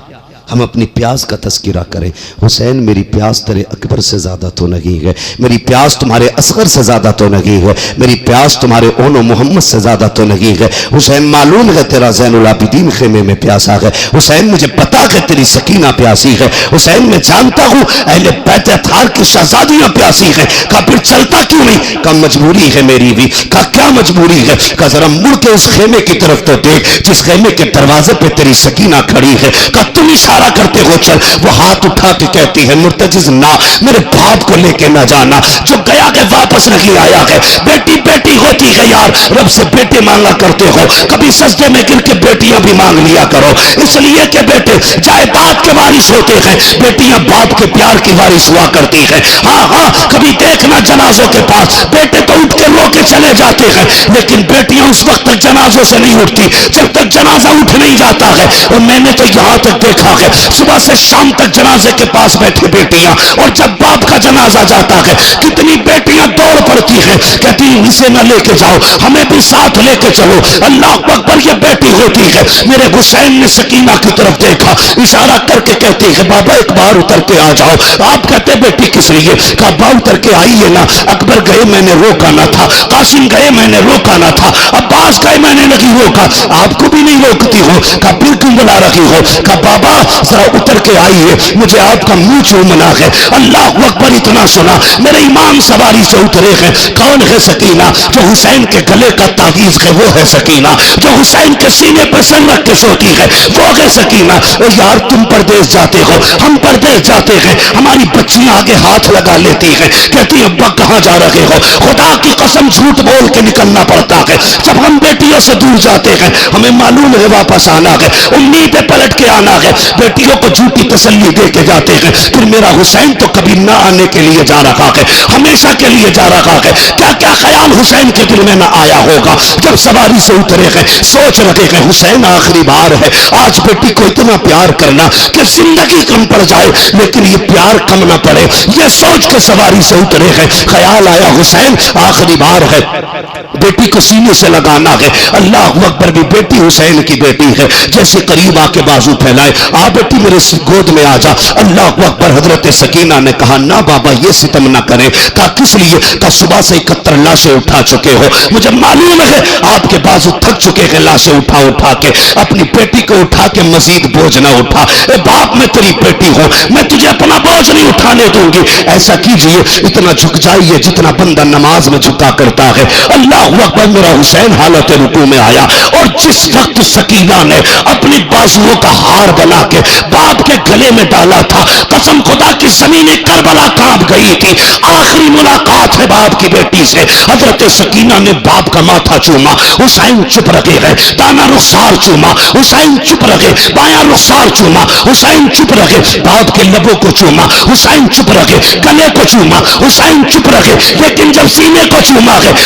ہم اپنی پیاس کا تذکرہ کریں. حسین میری پیاس تیرے اکبر سے زیادہ تو نہیں ہے, میری پیاس تمہارے اصغر سے زیادہ تو نہیں ہے, میری پیاس تمہارے اون و محمد سے زیادہ تو نہیں ہے. حسین معلوم ہے تیرا زین العابدین خیمے میں پیاسا ہے. حسین مجھے پتا ہے تیری سکینہ پیاسی ہے. حسین میں جانتا ہوں اہل بیت اطہار کی شہزادیاں پیاسی ہیں. کہا پھر چلتا کیوں نہیں؟ کہا مجبوری ہے میری بھی. کہا کیا مجبوری ہے؟ کہا ذرا مڑ کے اس خیمے کی طرف تو دیکھ جس خیمے کے دروازے پہ تیری سکینہ کھڑی ہے. کہا تم اشارہ کرتے ہو چل. وہ ہاتھ اٹھا کے کہتی ہے مرتجز نہ, میرے باپ کو لے کے نہ جانا, جو گیا کہ واپس نہیں آیا ہے. بیٹی بیٹی ہوتی ہے یار, رب سے بیٹے مانگا کرتے ہو, کبھی سجدے میں گر کے بیٹیاں بھی مانگ لیا کرو, اس لیے کہ بیٹے جائیداد کے وارث ہوتے ہیں, بیٹیاں باپ کے پیار کی وارث ہوا کرتی ہیں. ہاں ہاں کبھی دیکھنا جنازوں کے پاس بیٹے تو اٹھ کے رو کے چلے جاتے ہیں, لیکن بیٹیاں اس وقت تک جنازوں سے نہیں اٹھتی جب تک جنازہ اٹھ نہیں جاتا ہے. اور میں نے تو یہاں تک دیکھا ہے صبح سے شام تک جنازے کے پاس بیٹھی بیٹیاں, اور جب باپ کا جنازہ جاتا ہے کتنی بیٹیاں دوڑ پڑتی ہیں, کہتی اسے نہ لے کے جاؤ, ہمیں بھی ساتھ لے کے چلو. اللہ اکبر, یہ بیٹی ہوتی ہے. میرے حسین نے سکینہ کی طرف دیکھا, اشارہ کر کے کہتی ہے بابا ایک بار اتر کے آ جاؤ. آپ کہتے بیٹی کس لیے؟ کہا با اتر کے آئیے نا, اکبر گئے میں نے روکا نہ تھا, قاسم گئے میں نے روکا نہ تھا, عباس گئے میں نے نہیں روکا, آپ کو بھی نہیں روکتی ہو. کہا پھر کیوں بلا رہی ہو؟ کہا بابا ذرا اتر کے آئیے, مجھے آپ کا منہ چومنا ہے. اللہ اکبر, اتنا سنا میرے امام سواری سے اترے ہیں. کون ہے سکینہ؟ جو حسین کے گلے کا تعویذ ہے وہ ہے سکینہ, جو حسین کے سینے پر سر رکھ کے سوتی ہے وہ ہے سکینہ. او یار تم پردیس جاتے ہو, ہم پردیس جاتے ہیں, ہماری بچیاں آگے ہاتھ لگا لیتی ہیں, کہتی ابا کہاں جا رہے ہو؟ خدا کی قسم جھوٹ بول کے نکلنا پڑتا ہے. جب ہم بیٹیوں سے دور جاتے ہیں ہمیں معلوم ہے واپس آنا ہے, امید ہے پلٹ کے آنا ہے, بیٹیوں کو جھوٹی تسلی دے کے جاتے ہیں. پھر میرا حسین تو کبھی نہ آنے کے لیے جا رہا ہے, ہمیشہ کے لیے جا رہا ہے. کیا کیا خیال حسین کے دل میں نہ آیا ہوگا جب سواری سے اترے ہیں, سوچ رہے ہیں حسین آخری بار ہے, آج بیٹی کو اتنا پیار کرنا کہ زندگی کم پڑ جائے لیکن یہ پیار کم نہ پڑے, یہ سوچ کے سواری سے اترے ہیں. خیال آیا حسین آخری بار ہے, بیٹی کو سینے سے لگانا ہے. اللہ اکبر, بھی بیٹی حسین کی بیٹی ہے. جیسے قریب آ کے بازو پھیلائے, آ بیٹی میرے گود میں آ جا. اللہ اکبر, حضرت سکینہ نے کہا نہ بابا یہ ستم نہ کریں. کہا کس لیے؟ کہا صبح سے 71 لاشیں اٹھا چکے ہو, مجھے معلوم ہے آپ کے بازو تھک چکے ہیں لاشیں اٹھا اٹھا کے, اپنی بیٹی کو اٹھا کے مزید بوجھ نہ اٹھا. اے باپ میں تیری بیٹی ہوں, میں تجھے اپنا بوجھ نہیں اٹھانے دوں گی. ایسا کیجئے اتنا جھک جائیے جتنا بندہ نماز میں جھکا کرتا ہے. اللہ اکبر, میرا حسین حالت رکوع میں آیا, اور جس وقت سکینہ نے اپنی بازوؤں کا ہار بنا کے باپ کے گلے میں ڈالا تھا, قسم خدا کی زمین کربلا کانپ گئی تھی. آخری ملاقات ہے باپ کی بیٹی سے. حضرت سکینہ نے باپ کا ماتھا چوما, حسین چپ رہے ہیں. دانا رخسار چوما, حسین چپ رہے. بایاں رخسار چوما, حسین چپ رہے. باپ کے لبوں کو چوما, حسین چپ رہے. گلے کو چوما, حسین چپ رہے. لیکن جب سینے کو چوما ہے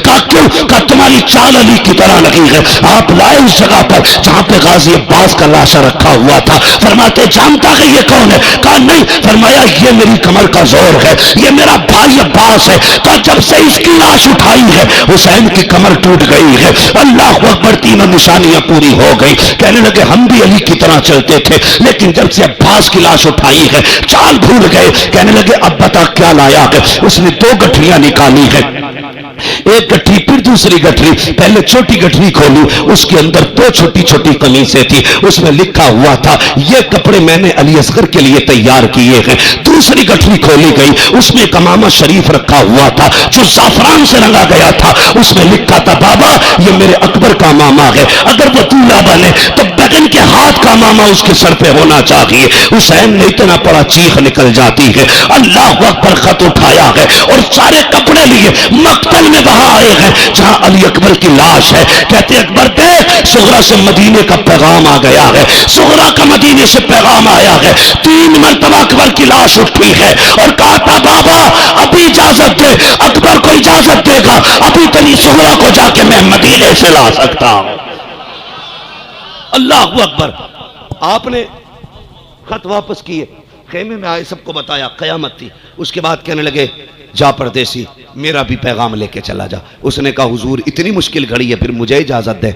کہا کیوں؟ کہا تمہاری چال علی کی طرح نہیں ہے. آپ لائے اس جگہ پر جہاں پہ غازی عباس کا لاشا رکھا ہوا تھا. فرماتے جانتا ہے یہ کون ہے؟ کہا نہیں. فرمایا یہ میری کمر کا زور ہے, یہ میرا بھائی عباس ہے. کہا جب سے اس کی لاش اٹھائی ہے حسین کی کمر ٹوٹ گئی ہے. اللہ اکبر, تینوں نشانیاں پوری ہو گئی. کہنے لگے ہم بھی علی کی طرح چلتے تھے لیکن جب سے عباس کی لاش اٹھائی ہے چال بھول گئے. کہنے لگے اب بتا کیا لایا ہے؟ اس نے 2 گٹھریاں نکالی ہے, ایک گٹھری پھر دوسری گٹھری. پہلے چھوٹی گٹھری کھولی, اس کے اندر 2 چھوٹی چھوٹی قمیصیں تھی, اس میں لکھا ہوا تھا یہ کپڑے میں نے علی اصغر کے لیے تیار کیے ہیں. دوسری گٹھری کھولی گئی, اس میں ایک امامہ شریف رکھا ہوا تھا جو زعفران سے رنگا گیا تھا. اس میں لکھا تھا بابا یہ میرے اکبر کا امامہ ہے, اگر وہ دولہا بنے تو بگن کے ہاتھ کا امامہ اس کے سر پہ ہونا چاہیے. حسین نے اتنا بڑا چیخ نکل جاتی ہے. اللہ اکبر, خط اٹھایا ہے اور سارے کپڑے لیے مقتل میں وہاں آئے ہیں جہاں علی اکبر کی لاش ہے. کہتے اکبر دیکھ صغرا سے مدینے کا پیغام آ گیا ہے, صغرا کا مدینے سے پیغام آیا ہے. 3 مرتبہ اکبر کی لاش اٹھی ہے اور کہا تھا بابا ابھی اجازت دے, اکبر کو اجازت دے گا ابھی تیری صغرا کو جا کے میں مدینے سے لا سکتا ہوں. اللہ اکبر. آپ نے خط واپس کیے, خیمے میں آئے, سب کو بتایا, قیامت تھی. اس کے بعد کہنے لگے جا پردیسی میرا بھی پیغام لے کے چلا جا. اس نے کہا حضور اتنی مشکل گھڑی ہے پھر مجھے اجازت دے.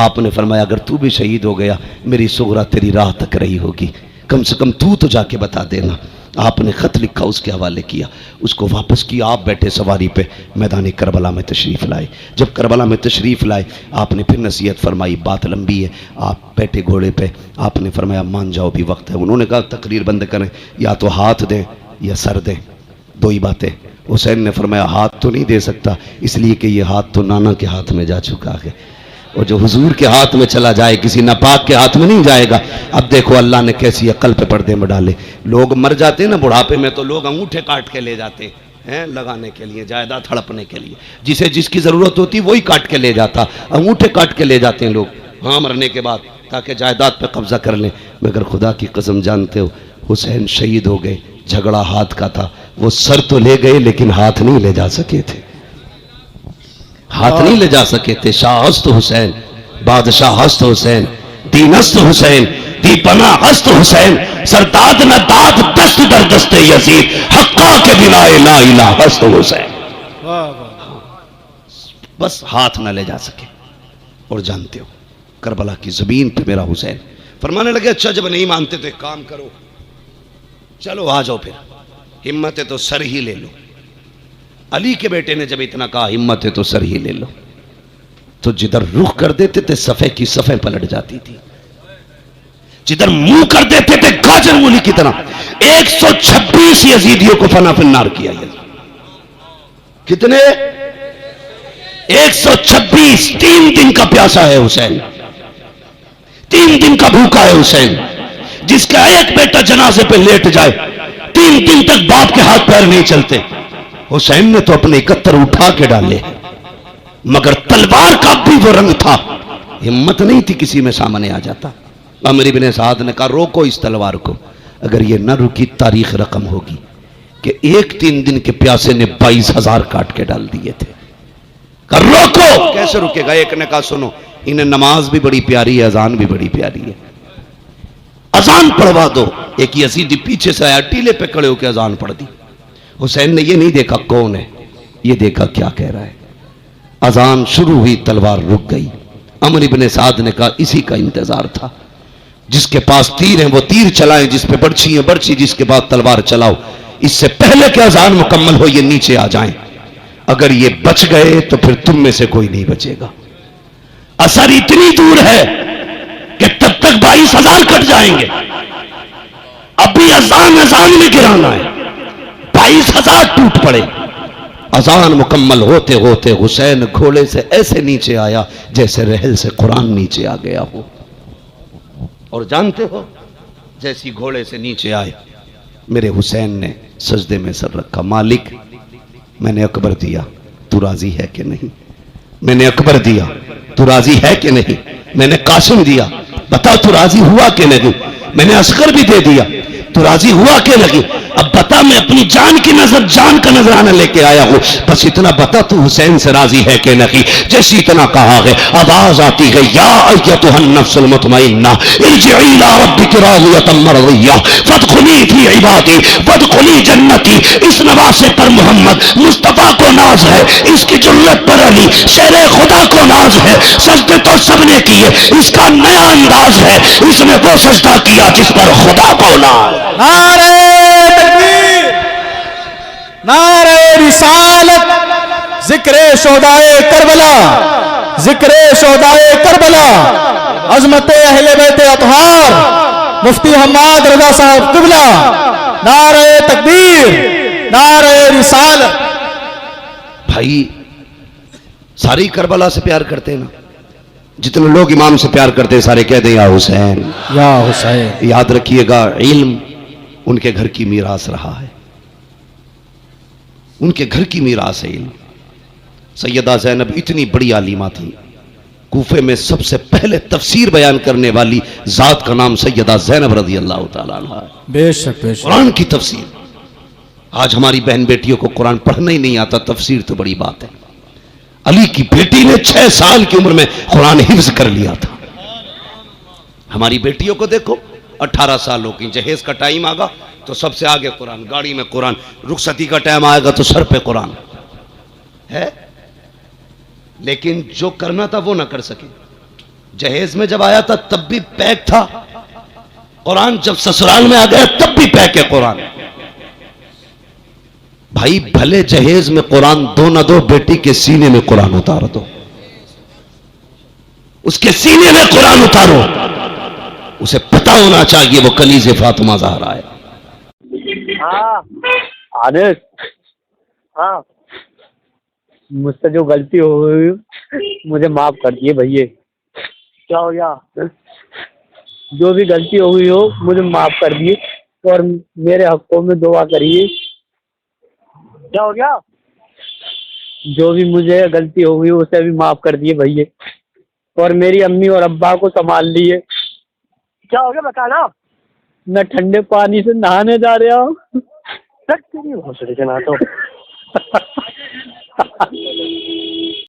آپ نے فرمایا اگر تو بھی شہید ہو گیا میری صغرا تیری راہ تک رہی ہوگی, کم سے کم تو جا کے بتا دینا. آپ نے خط لکھا, اس کے حوالے کیا, اس کو واپس کیا. آپ بیٹھے سواری پہ میدان کربلا میں تشریف لائے. جب کربلا میں تشریف لائے آپ نے پھر نصیحت فرمائی, بات لمبی ہے. آپ بیٹھے گھوڑے پہ, آپ نے فرمایا مان جاؤ بھی وقت ہے. انہوں نے کہا تقریر بند کریں, یا تو ہاتھ دیں یا سر دیں, 2 ہی باتیں. حسین نے فرمایا ہاتھ تو نہیں دے سکتا اس لیے کہ یہ ہاتھ تو نانا کے ہاتھ میں جا چکا ہے, اور جو حضور کے ہاتھ میں چلا جائے کسی ناپاک کے ہاتھ میں نہیں جائے گا. اب دیکھو اللہ نے کیسی عقل پہ پردے میں ڈالے. لوگ مر جاتے ہیں نا بڑھاپے میں تو لوگ انگوٹھے کاٹ کے لے جاتے ہیں لگانے کے لیے, جائیداد ہڑپنے کے لیے. جسے جس کی ضرورت ہوتی وہی کاٹ کے لے جاتا, انگوٹھے کاٹ کے لے جاتے ہیں لوگ ہاں مرنے کے بعد تاکہ جائیداد پہ قبضہ کر لیں. مگر خدا کی قسم جانتے ہو حسین شہید ہو گئے, جھگڑا ہاتھ کا تھا. وہ سر تو لے گئے لیکن ہاتھ نہیں لے جا سکے تھے, ہاتھ نہیں لے جا سکے تھے. شاہ ہست حسین, بادشاہ ہست حسین, دین ہست حسین, دی پناہ ہست حسین, سرداد نہ داد دست در دست یزید, حقا کے بنا لا الہ ہست حسین. بس ہاتھ نہ لے جا سکے. اور جانتے ہو کربلا کی زمین پہ میرا حسین فرمانے لگے اچھا جب نہیں مانتے تو ایک کام کرو, چلو آ جاؤ, پھر ہمت ہے تو سر ہی لے لو. علی کے بیٹے نے جب اتنا کہا ہمت ہے تو سر ہی لے لو, تو جدھر رخ کر دیتے تھے صفحے کی صفحے پلٹ جاتی تھی, جدھر منہ کر دیتے تھے گاجر مولی کی طرح. 126 یزیدیوں کو فنا فنار کیا. کتنے؟ 126. 3 دن کا پیاسا ہے حسین, 3 دن کا بھوکا ہے حسین. جس کا ایک بیٹا جنازے پہ لیٹ جائے 3 دن تک باپ کے ہاتھ پیر نہیں چلتے. حسین نے تو اپنے 71 اٹھا کے ڈالے, مگر تلوار کا بھی وہ رنگ تھا, ہمت نہیں تھی کسی میں سامنے آ جاتا. عمر ابن سعد نے کہا روکو اس تلوار کو, اگر یہ نہ رکی تاریخ رقم ہوگی کہ 3 دن کے پیاسے نے 22,000 کاٹ کے ڈال دیے تھے. کہا روکو. کیسے رکے گا؟ ایک نے کہا سنو انہیں نماز بھی بڑی پیاری ہے, اذان بھی بڑی پیاری ہے, اذان پڑھوا دو. ایک یزیدی پیچھے سے آیا, ٹیلے پہ کھڑے ہو کے اذان پڑھ دی. حسین نے یہ نہیں دیکھا کون ہے, یہ دیکھا کیا کہہ رہا ہے. اذان شروع ہوئی, تلوار رک گئی. عمر ابن سعد نے کہا اسی کا انتظار تھا, جس کے پاس تیر ہیں وہ تیر چلائیں, جس پہ برچھی ہیں برچھی, جس کے بعد تلوار چلاؤ. اس سے پہلے کہ اذان مکمل ہو یہ نیچے آ جائیں. اگر یہ بچ گئے تو پھر تم میں سے کوئی نہیں بچے گا. اثر اتنی دور ہے کہ تب تک 22,000 کٹ جائیں گے. ابھی اذان میں گرانا ہے, 22,000 ٹوٹ پڑے. اذان مکمل ہوتے ہوتے حسین گھوڑے سے ایسے نیچے آیا جیسے رحل سے قرآن نیچے آ گیا ہو. اور جانتے ہو جیسی گھوڑے سے نیچے آئے میرے حسین نے سجدے میں سر رکھا. مالک میں نے اکبر دیا, تو راضی ہے کہ نہیں؟ میں نے اکبر دیا, تو راضی ہے کہ نہیں؟ میں نے قاسم دیا, بتا تو راضی ہوا کہ نہیں؟ میں نے اصغر بھی دے دیا, تو راضی ہوا کہ نہیں؟ اب بتا کربلا میں اپنی جان کی نظر، جان کا نظرانہ لے کے آیا ہوں، بس اتنا بتا تو حسین سے راضی ہے کہ نہیں؟ جیسے اتنا کہا ہے آواز آتی ہے یا ایتھا النفس المطمئنہ ارجعی الی ربک راضیۃ مرضیہ فادخلی فی عبادی وادخلی جنتی۔ اس نواسے پر محمد مصطفیٰ کو ناز ہے، اس کی جرت پر علی شیر خدا کو ناز ہے۔ سجدے تو سب نے کیے، اس کا نیا انداز ہے، اس نے وہ سجدہ کیا جس پر خدا کو ناز۔ نعرہ تکبیر، نعرہ رسالت، ذکر شہدائے کربلا، ذکر شہدائے کربلا، عظمت اہل بیت اطہار، مفتی حماد رضا صاحب قبلہ، نعرہ تکبیر، نعرہ رسالت۔ بھائی ساری کربلا سے پیار کرتے ہیں نا؟ جتنے لوگ امام سے پیار کرتے ہیں سارے کہہ دیں یا حسین یا حسین۔ یاد رکھیے گا علم ان کے گھر کی میراث رہا ہے، ان کے گھر کی میراث ہے علم۔ سیدہ زینب اتنی بڑی عالمہ تھی، کوفے میں سب سے پہلے تفسیر بیان کرنے والی ذات کا نام سیدہ زینب رضی اللہ تعالیٰ عنہ ہے۔ بے شک بے شک۔ قرآن کی تفسیر، آج ہماری بہن بیٹیوں کو قرآن پڑھنا ہی نہیں آتا، تفسیر تو بڑی بات ہے۔ علی کی بیٹی نے 6 سال کی عمر میں قرآن حفظ کر لیا تھا۔ ہماری بیٹیوں کو دیکھو 18 سال ہو گئی، جہیز کا ٹائم آگا تو سب سے آگے قرآن، گاڑی میں قرآن، رخصتی کا ٹائم آئے گا تو سر پہ قرآن ہے، لیکن جو کرنا تھا وہ نہ کر سکے۔ جہیز میں جب آیا تھا تب بھی پیک تھا قرآن، جب سسرال میں آ گیا تب بھی پیک ہے قرآن۔ بھائی بھلے جہیز میں قرآن دو نہ دو، بیٹی کے سینے میں قرآن اتار دو، اس کے سینے میں قرآن اتارو، اسے پتہ ہونا چاہیے وہ کنیز فاطمہ زہرا ہے۔ ہاں عادت، ہاں مجھ سے جو غلطی ہو گئی مجھے معاف کر دیے بھیا۔ کیا ہو گیا؟ جو بھی غلطی ہو گئی ہو مجھے معاف کر دیے اور میرے حقوں میں دعا کریے۔ کیا ہو گیا؟ جو بھی مجھے غلطی ہو گئی اسے بھی معاف کر دیے بھیا، اور میری امی اور ابا کو سنبھال لیے۔ کیا ہو گیا بتانا؟ میں ٹھنڈے پانی سے نہانے جا رہا ہوں۔